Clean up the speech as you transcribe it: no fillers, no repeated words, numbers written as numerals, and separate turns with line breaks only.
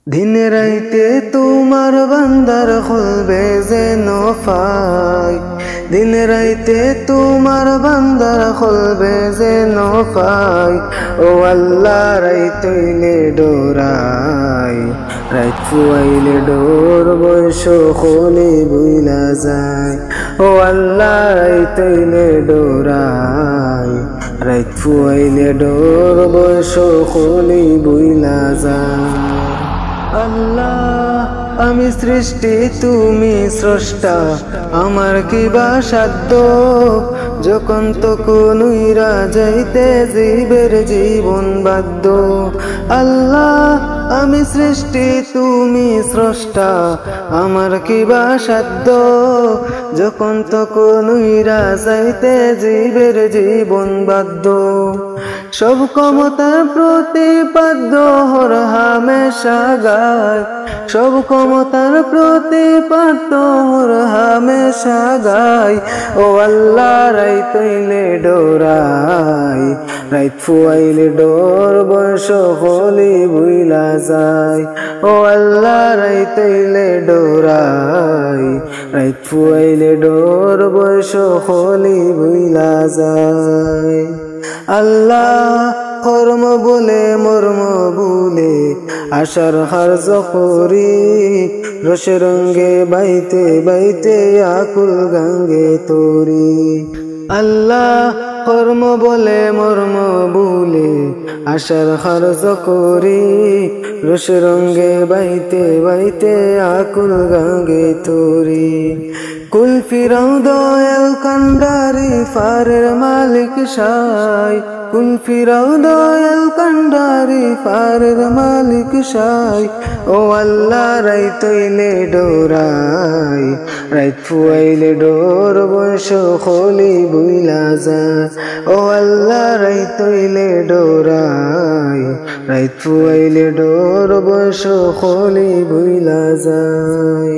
দিন রাইতে তোমার বান্দার খুলবে যেন ফাই, দিন রাইতে তোমার বান্দার খুলবে যেন ফাই। ও আল্লাহ রাইতইলে ডোরাই, রাইত ফুয়াইলে ডোর বয়স খোলে বুইলা যায়। ও আল্লাহ রাইতইলে ডোরাই, রাইত ফুয়াইলে ডোর বয়স খোলে বুইলা যায়। আল্লাহ আমি সৃষ্টি তুমি স্রষ্টা, আমার কি বা সাধ্য, যখন তখন উইরা যাইতে জীবের জীবন বাধ্য। আল্লাহ আমি সৃষ্টি তুমি স্রষ্টা, আমার কি বা সাধ্য, যখন তখন উইরা যাইতে জীবের জীবন বাধ্য। সব ক্ষমতার প্রতিপাদ্য হর হামেশা গায়, সব ক্ষমতার প্রতিপাদ্য হর হামেশা গায়। ও আল্লাহ রাইতইলে ডোরাই, রাইত ফুয়াইলে ডোর বয়স হলি বুইলা যায়। ও আল্লাহ রাইতইলে ডোরাই, রাইত ফুয়াইলে ডোর বয়স হলি বুইলা যায়। আল্লাহ কর্ম বলে মর্ম বলে আশার হার্য করি, রসে রঙ্গে বাইতে বাইতে আকুল গাঙ্গে তোরি। আল্লাহ কর্ম বলে মর্ম বলে আশার হার্য করি, রসে রঙ্গে বাইতে বাইতে আকুল গাঙ্গে তোরি। কুল ফিরাও দয়াল কান্ডারি ফারের মালিক সাই, কুল ফিরাও দয়াল কান্ডারি ফারের মালিক সাই। ও আল্লাহ রাইতইলে ডোরাই, রাইত ফুয়াইলে ডোর বয়স খোলি বুইলা যায়। ও আল্লাহ রাইতইলে ডোরাই, রাইত ফুয়াইলে ডোর বয়স খোলি বুইলা যায়।